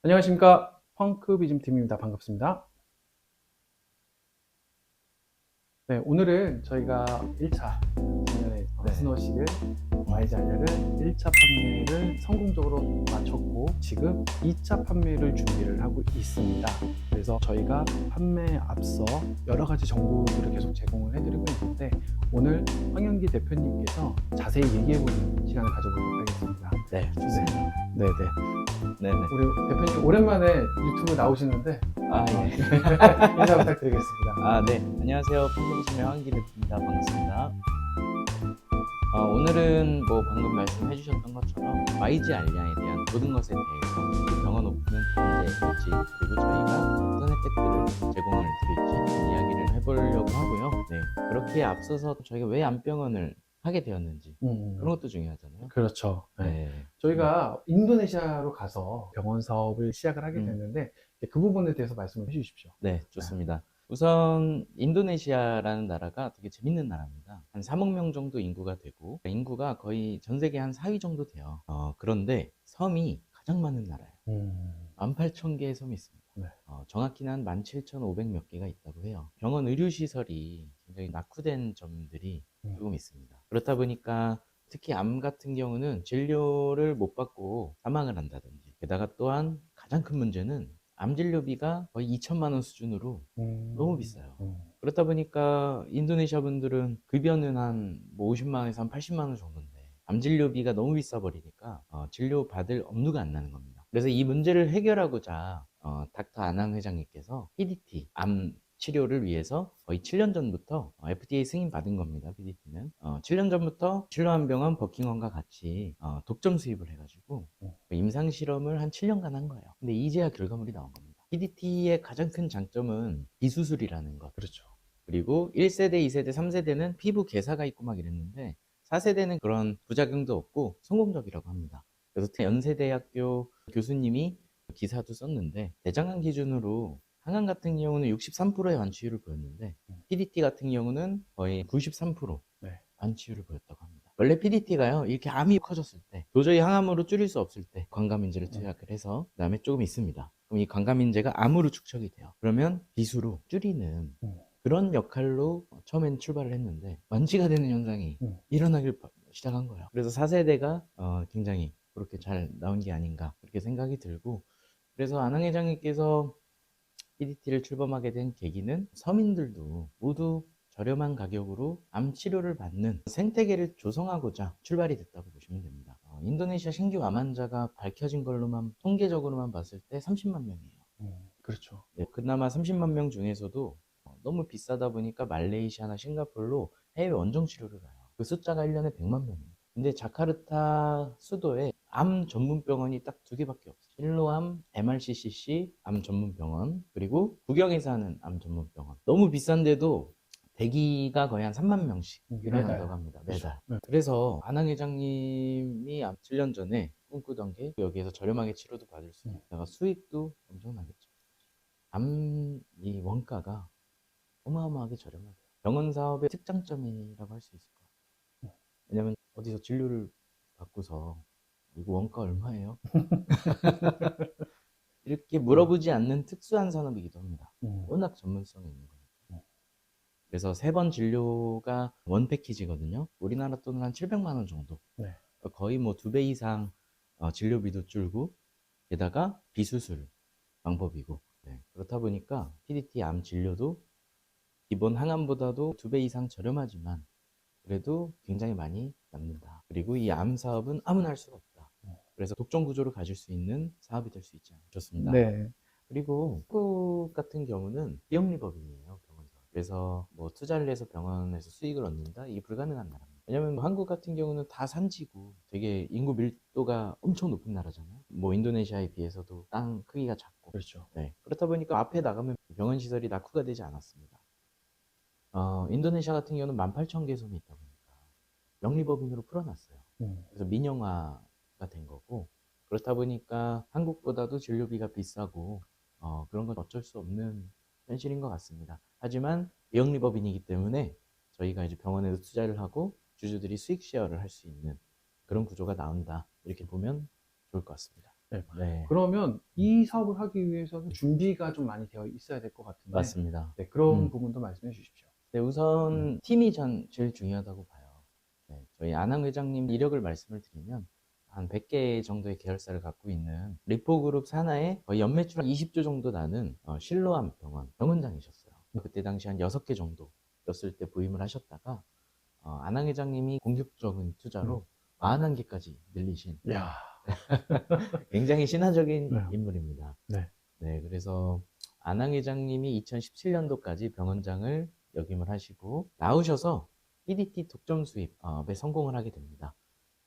안녕하십니까. 펑크비즘 팀입니다. 반갑습니다. 네, 오늘은 저희가 1차 작년에 네. 스노시를 YGR을 1차 판매를 성공적으로 마쳤고 지금 2차 판매를 준비를 하고 있습니다. 그래서 저희가 판매에 앞서 여러 가지 정보들을 계속 제공을 해드리고 있는데 오늘 황영기 대표님께서 자세히 얘기해보는 시간을 가져보도록 하겠습니다. 네, 좋습니다. 네네. 네네. 우리 대표님 오랜만에 유튜브 나오시는데 아, 예. 인사 부탁드리겠습니다. 아, 네. 안녕하세요. 펑크비즘의 황기대입니다. 반갑습니다. 오늘은 뭐 방금 말씀해 주셨던 것처럼 YG 알리아에 대한 모든 것에 대해서 병원 오픈은 언제 될지 그리고 저희가 어떤 혜택들을 제공을 드릴지 이야기를 해보려고 하고요. 네. 그렇게 앞서서 저희가 왜 암병원을 하게 되었는지 그런 것도 중요하잖아요. 그렇죠. 네. 네. 저희가 인도네시아로 가서 병원 사업을 시작을 하게 음. 됐는데 그 부분에 대해서 말씀을 해주십시오. 네, 좋습니다. 우선 인도네시아라는 나라가 되게 재밌는 나라입니다. 한 3억 명 정도 인구가 되고 인구가 거의 전 세계 한 4위 정도 돼요. 그런데 섬이 가장 많은 나라예요. 18,000개의 섬이 있습니다. 네. 정확히는 한 17,500 몇 개가 있다고 해요. 병원 의료시설이 굉장히 낙후된 점들이 조금 있습니다. 그렇다 보니까 특히 암 같은 경우는 진료를 못 받고 사망을 한다든지 게다가 또한 가장 큰 문제는 암 진료비가 거의 2천만 원 수준으로 너무 비싸요. 그렇다 보니까 인도네시아 분들은 급여는 한 뭐 50만 원에서 한 80만 원 정도인데 암 진료비가 너무 비싸 버리니까 진료 받을 엄두가 안 나는 겁니다. 그래서 이 문제를 해결하고자 닥터 안항 회장님께서 PDT 암 치료를 위해서 거의 7년 전부터 FDA 승인 받은 겁니다. PDT는 7년 전부터 실로암병원 버킹엄과 같이 독점 수입을 해가지고 임상 실험을 한 7년간 한 거예요. 근데 이제야 결과물이 나온 겁니다. PDT의 가장 큰 장점은 비수술이라는 것. 그렇죠. 그리고 1세대, 2세대, 3세대는 피부 괴사가 있고 막 이랬는데 4세대는 그런 부작용도 없고 성공적이라고 합니다. 그래서 연세대학교 교수님이 기사도 썼는데 대장암 기준으로 항암 같은 경우는 63%의 완치율을 보였는데 PDT 같은 경우는 거의 93% 네. 완치율을 보였다고 합니다. 원래 PDT가요, 이렇게 암이 커졌을 때, 도저히 항암으로 줄일 수 없을 때, 관감인제를 투약을 해서, 그 다음에 조금 있습니다. 그럼 이 관감인제가 암으로 축적이 돼요. 그러면 비수로 줄이는 그런 역할로 처음엔 출발을 했는데, 완치가 되는 현상이 일어나길 시작한 거예요. 그래서 4세대가 굉장히 그렇게 잘 나온 게 아닌가, 그렇게 생각이 들고, 그래서 안항 회장님께서 PDT를 출범하게 된 계기는 서민들도 모두 저렴한 가격으로 암 치료를 받는 생태계를 조성하고자 출발이 됐다고 보시면 됩니다. 인도네시아 신규 암 환자가 밝혀진 걸로만 통계적으로만 봤을 때 30만 명이에요. 그렇죠. 네, 그나마 30만 명 중에서도 너무 비싸다 보니까 말레이시아나 싱가포르로 해외 원정 치료를 가요. 그 숫자가 1년에 100만 명입니다. 근데 자카르타 수도에 암 전문 병원이 딱 두 개밖에 없어요. 실로암 MRCCC 암 전문 병원, 그리고 구경에서 하는 암 전문 병원. 너무 비싼데도 대기가 거의 한 3만 명씩 일어난다고 매달. 합니다. 그렇죠. 매달. 네. 그래서 안항 회장님이 7년 전에 꿈꾸던 게 여기에서 저렴하게 치료도 받을 수 있다가 수익도 엄청나겠죠. 암 이 원가가 어마어마하게 저렴하대요. 병원 사업의 특장점이라고 할 수 있을 것 같아요. 왜냐면 어디서 진료를 받고서 이거 원가 얼마예요? 이렇게 물어보지 않는 특수한 산업이기도 합니다. 워낙 전문성이 있는 거니까. 그래서 3번 진료가 원 패키지거든요. 우리나라 돈은 한 700만 원 정도. 네. 거의 뭐 2배 이상 진료비도 줄고 게다가 비수술 방법이고 그렇다 보니까 PDT 암 진료도 기본 항암보다도 2배 이상 저렴하지만 그래도 굉장히 많이 남는다. 그리고 이 암 사업은 아무나 할 수가 없다. 그래서 독점 구조를 가질 수 있는 사업이 될 수 있지 않을까 좋습니다. 네. 그리고 한국 같은 경우는 비영리법인이에요, 병원 사업. 그래서 뭐 투자를 해서 병원에서 수익을 얻는다? 이게 불가능한 나라입니다. 왜냐면 뭐 한국 같은 경우는 다 산지고 되게 인구 밀도가 엄청 높은 나라잖아요. 뭐 인도네시아에 비해서도 땅 크기가 작고. 그렇죠. 네. 그렇다 보니까 앞에 나가면 병원 시설이 낙후가 되지 않았습니다. 인도네시아 같은 경우는 18,000개 섬이 있다 보니까 영리법인으로 풀어놨어요. 그래서 민영화가 된 거고 그렇다 보니까 한국보다도 진료비가 비싸고 그런 건 어쩔 수 없는 현실인 것 같습니다. 하지만 비영리법인이기 때문에 저희가 이제 병원에서 투자를 하고 주주들이 수익 쉐어를 할 수 있는 그런 구조가 나온다 이렇게 보면 좋을 것 같습니다. 네. 네, 그러면 이 사업을 하기 위해서는 준비가 좀 많이 되어 있어야 될 것 같은데 맞습니다. 네, 그런 음. 부분도 말씀해 주십시오. 네, 우선 팀이 전 제일 중요하다고 봐요. 네, 저희 안항 회장님 이력을 말씀을 드리면 한 100개 정도의 계열사를 갖고 있는 리포그룹 산하에 거의 연매출 20조 정도 나는 실로암 병원장이셨어요. 그때 당시 한 6개 정도였을 때 부임을 하셨다가 안항 회장님이 공격적인 투자로 41개까지 늘리신 야, 굉장히 신화적인 네. 인물입니다. 네. 네, 그래서 안항 회장님이 2017년도까지 병원장을 역임을 하시고 나오셔서 PDT 독점 수입에 성공을 하게 됩니다.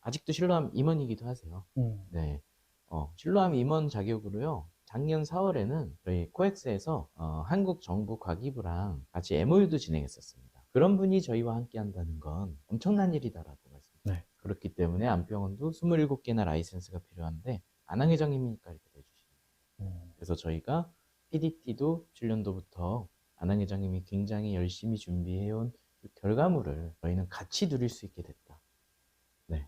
아직도 실로암 임원이기도 하세요. 네, 실로암 임원 자격으로요. 작년 4월에는 저희 코엑스에서 한국 정부 과기부랑 같이 MOU도 진행했었습니다. 그런 분이 저희와 함께 한다는 건 엄청난 일이다라고 말씀드립니다. 네. 그렇기 때문에 안병원도 27개나 라이센스가 필요한데 안항 회장님이니까 이렇게 내주십니다. 그래서 저희가 PDT도 7년도부터 안항 회장님이 굉장히 열심히 준비해온 그 결과물을 저희는 같이 누릴 수 있게 됐다. 네.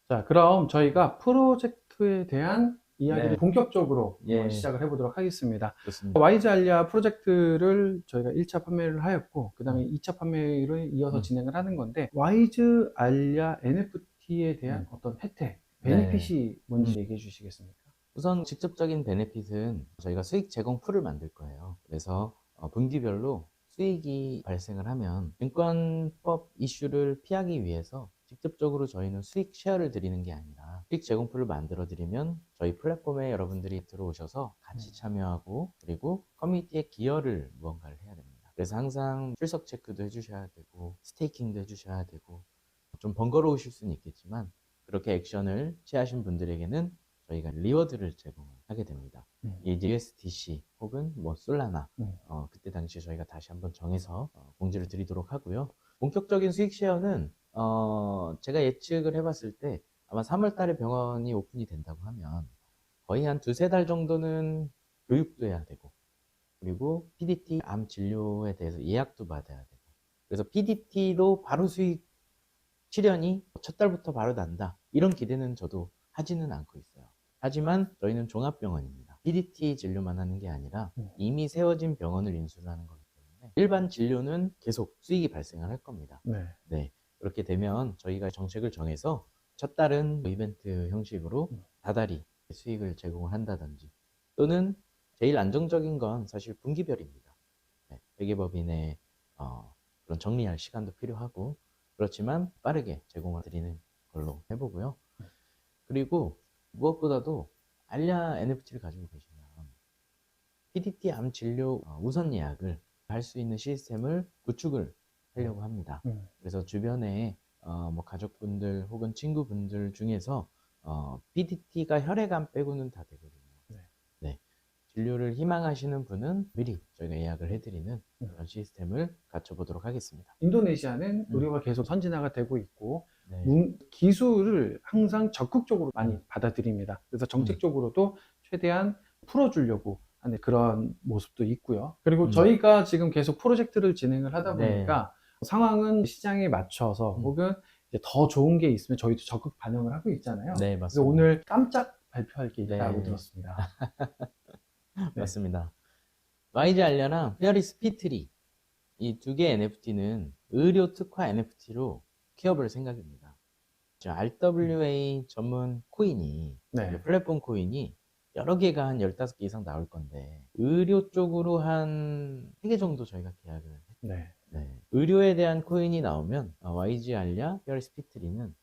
자, 그럼 저희가 프로젝트에 대한 이야기를 네. 본격적으로 예. 한번 시작을 해보도록 하겠습니다. 좋습니다. YG 알리아 프로젝트를 저희가 1차 판매를 하였고, 그 다음에 2차 판매를 이어서 진행을 하는 건데, YG 알리아 NFT에 대한 어떤 혜택, 베네핏이 뭔지 얘기해 주시겠습니까? 우선 직접적인 베네핏은 저희가 수익 제공 풀을 만들 거예요. 그래서 분기별로 수익이 발생을 하면 증권법 이슈를 피하기 위해서 직접적으로 저희는 수익 쉐어를 드리는 게 아니라 수익 제공 풀을 만들어 드리면 저희 플랫폼에 여러분들이 들어오셔서 같이 참여하고 그리고 커뮤니티에 기여를 무언가를 해야 됩니다. 그래서 항상 출석 체크도 해주셔야 되고 스테이킹도 해주셔야 되고 좀 번거로우실 수는 있겠지만 그렇게 액션을 취하신 분들에게는 저희가 리워드를 제공하게 됩니다. 이게 이제 USDC 혹은 뭐 솔라나 그때 당시에 저희가 다시 한번 정해서 공지를 드리도록 하고요. 본격적인 수익 쉐어는 제가 예측을 해봤을 때 아마 3월 달에 병원이 오픈이 된다고 하면 거의 한 2-3달 정도는 교육도 해야 되고 그리고 PDT 암 진료에 대해서 예약도 받아야 되고 그래서 PDT로 바로 수익 실현이 첫 달부터 바로 난다 이런 기대는 저도 하지는 않고 있어요. 하지만 저희는 종합병원입니다. PDT 진료만 하는 게 아니라 이미 세워진 병원을 인수를 하는 거기 때문에 일반 진료는 계속 수익이 발생을 할 겁니다. 네. 네, 그렇게 되면 저희가 정책을 정해서 첫 달은 이벤트 형식으로 다달이 수익을 제공을 한다든지 또는 제일 안정적인 건 사실 분기별입니다. 네, 회계법인의 그런 정리할 시간도 필요하고 그렇지만 빠르게 제공을 드리는 걸로 해보고요. 그리고 무엇보다도 알리아 NFT를 가지고 계시면 PDT 암 진료 우선 예약을 할 수 있는 시스템을 구축을 하려고 합니다. 그래서 주변에 뭐 가족분들 혹은 친구분들 중에서 PDT가 혈액암 빼고는 다 되거든요. 네. 진료를 희망하시는 분은 미리 저희가 예약을 해드리는 그런 시스템을 갖춰보도록 하겠습니다. 인도네시아는 의료가 계속 선진화가 되고 있고 네. 기술을 항상 적극적으로 많이 받아들입니다. 그래서 정책적으로도 최대한 풀어주려고 하는 그런 모습도 있고요. 그리고 저희가 지금 계속 프로젝트를 진행을 하다 보니까 상황은 시장에 맞춰서 혹은 이제 더 좋은 게 있으면 저희도 적극 반영을 하고 있잖아요. 네, 그래서 맞습니다. 오늘 깜짝 발표할 게 있다고 네. 들었습니다. 맞습니다. YG 알리아랑 페어리스 피트리 이 두 개의 NFT는 의료 특화 NFT로 키워볼 생각입니다. RWA 전문 코인이 네. 플랫폼 코인이 여러 개가 한 15개 이상 나올 건데 의료 쪽으로 한 3개 정도 저희가 계약을 했죠. 네. 의료에 대한 코인이 나오면 YG 알리아, 페어리스 피트리는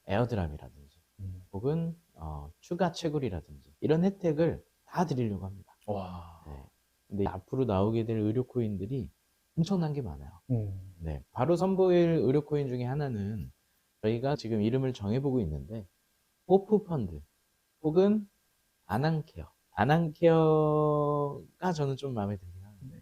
에어드랍이라든지 혹은 추가 채굴이라든지 이런 혜택을 다 드리려고 합니다. 와. 근데 앞으로 나오게 될 의료 코인들이 엄청난 게 많아요. 네, 바로 선보일 의료 코인 중에 하나는 저희가 지금 이름을 정해보고 있는데 호프 펀드 혹은 아낭케어. 아낭케어가 저는 좀 마음에 들긴 하는데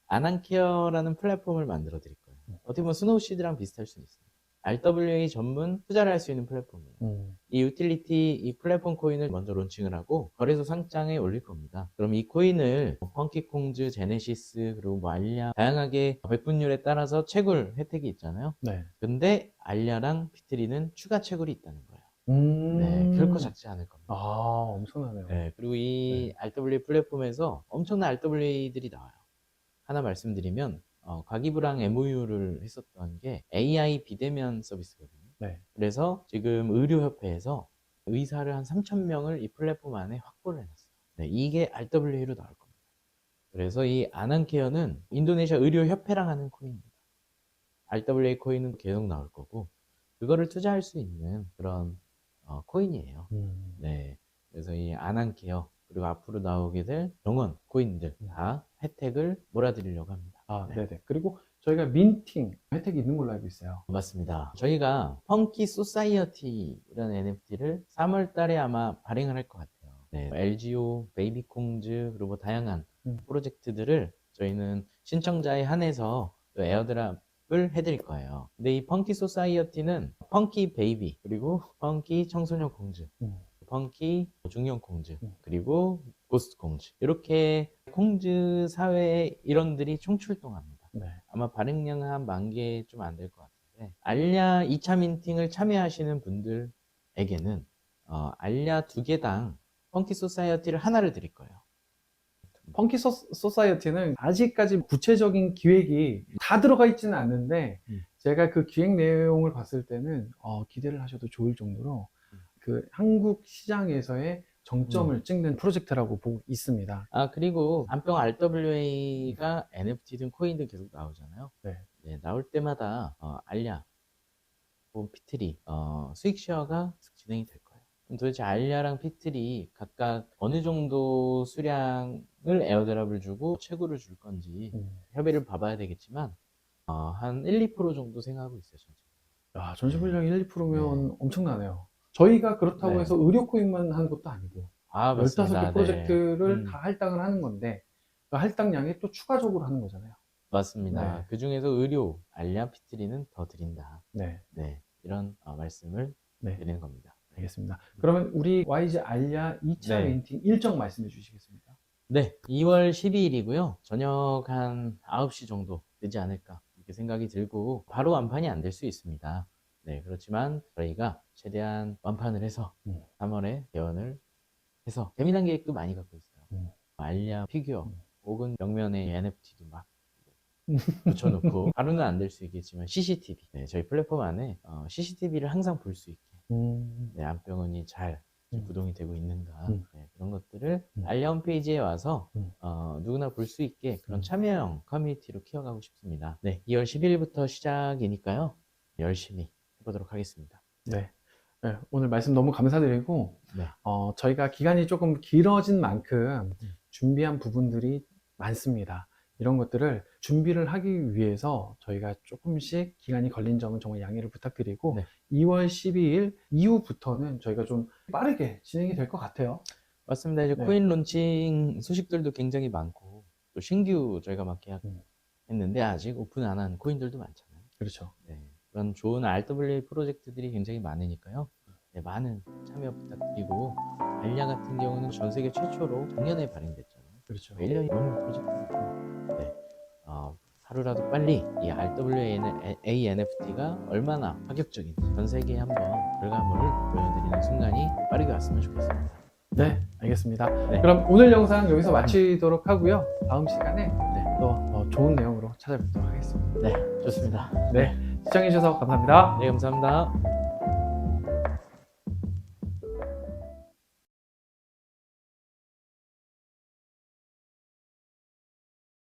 아낭케어라는 플랫폼을 만들어 드릴 거예요. 어떻게 보면 스노우시드랑 비슷할 수는 있습니다. RWA 전문 투자를 할 수 있는 플랫폼이에요. 이 유틸리티, 이 플랫폼 코인을 먼저 론칭을 하고 거래소 상장에 올릴 겁니다. 그럼 이 코인을 펑키콩즈, 제네시스, 그리고 뭐 알리아 다양하게 배분율에 따라서 채굴 혜택이 있잖아요. 근데 알리아랑 피트리는 추가 채굴이 있다는 거예요. 네, 결코 작지 않을 겁니다. 아, 엄청나네요. 네, 그리고 이 RWA 플랫폼에서 엄청난 RWA들이 나와요. 하나 말씀드리면 과기부랑 MOU를 했었던 게 AI 비대면 서비스거든요. 네. 그래서 지금 의료협회에서 의사를 한 3,000명을 이 플랫폼 안에 확보를 해놨어요. 네, 이게 RWA로 나올 겁니다. 그래서 이 아난케어는 인도네시아 의료협회랑 하는 코인입니다. RWA 코인은 계속 나올 거고 그거를 투자할 수 있는 그런 코인이에요. 네, 그래서 이 아난케어 그리고 앞으로 나오게 될 병원 코인들 다 혜택을 몰아드리려고 합니다. 아, 네. 네네. 그리고 저희가 민팅 혜택이 있는 걸로 알고 있어요. 맞습니다. 저희가 펑키 소사이어티라는 NFT를 3월 달에 아마 발행을 할 것 같아요. 네, LGO, 베이비콩즈 그리고 다양한 프로젝트들을 저희는 신청자에 한해서 또 에어드랍을 해드릴 거예요. 근데 이 펑키 소사이어티는 펑키 베이비 그리고 펑키 청소년 공주 펑키 중년 공주 그리고 고스트 공주 이렇게 공주 사회의 일원들이 총출동합니다. 네. 아마 발행량은 한 10,000개 좀 안 될 것 같은데 알랴 2차 민팅을 참여하시는 분들에게는 알랴 2개당 펑키 소사이어티를 하나를 드릴 거예요. 펑키 소사이어티는 아직까지 구체적인 기획이 다 들어가 있지는 않는데 제가 그 기획 내용을 봤을 때는 기대를 하셔도 좋을 정도로 그 한국 시장에서의 정점을 찍는 프로젝트라고 보고 있습니다. 아, 그리고 안병 RWA가 NFT든 코인든 계속 나오잖아요. 네. 네, 나올 때마다 알랴, 혹은 피트리 수익 쉐어가 진행이 될 거예요. 그럼 도대체 알랴랑 피트리 각각 어느 정도 수량을 에어드랍을 주고 채굴을 줄 건지 협의를 봐봐야 되겠지만 한 1~2% 정도 생각하고 있어요. 야, 전시 물량이 1~2%면 네. 엄청나네요. 저희가 그렇다고 네. 해서 의료 코인만 하는 것도 아니고 아, 15개 맞습니다. 프로젝트를 네. 다 할당을 하는 건데 그 할당량이 또 추가적으로 하는 거잖아요. 맞습니다. 네. 그 중에서 의료, 알랴, 피트리는 더 드린다. 네. 네, 이런 말씀을 네. 드리는 겁니다. 알겠습니다. 그러면 우리 YG 알랴 2차 네. 민팅 일정 말씀해 주시겠습니까? 네, 2월 12일이고요. 저녁 한 9시 정도 되지 않을까 이렇게 생각이 들고 바로 완판이 안 될 수 있습니다. 네, 그렇지만 저희가 최대한 완판을 해서 3월에 개원을 해서 재미난 계획도 많이 갖고 있어요. 알랴 피규어 혹은 명면의 NFT도 막 붙여놓고 하루는 안 될 수 있겠지만 CCTV 네, 저희 플랫폼 안에 CCTV를 항상 볼 수 있게 네, 안병원이 잘 구동이 되고 있는가 네, 그런 것들을 알랴 홈페이지에 와서 누구나 볼 수 있게 그런 참여형 커뮤니티로 키워가고 싶습니다. 네, 2월 10일부터 시작이니까요. 열심히 해보도록 하겠습니다. 네. 네, 오늘 말씀 너무 감사드리고 네. 저희가 기간이 조금 길어진 만큼 준비한 부분들이 많습니다. 이런 것들을 준비를 하기 위해서 저희가 조금씩 기간이 걸린 점은 정말 양해를 부탁드리고 네. 2월 12일 이후부터는 저희가 좀 빠르게 진행이 될 것 같아요. 맞습니다. 이제 네. 코인 론칭 소식들도 굉장히 많고 또 신규 저희가 막 계약했는데 아직 오픈 안 한 코인들도 많잖아요. 그렇죠. 네, 그런 좋은 RWA 프로젝트들이 굉장히 많으니까요. 네, 많은 참여 부탁드리고 알랴 같은 경우는 전 세계 최초로 작년에 발행됐잖아요. 그렇죠. 1년이 넘는 프로젝트니까 네, 하루라도 빨리 이 RWA NFT가 얼마나 파격적인지 전 세계에 한번 결과물을 보여드리는 순간이 빠르게 왔으면 좋겠습니다. 네, 알겠습니다. 네. 그럼 오늘 영상 여기서 마치도록 하고요. 다음 시간에 또 좋은 내용으로 찾아뵙도록 하겠습니다. 네, 좋습니다. 네, 시청해주셔서 감사합니다. 네, 감사합니다.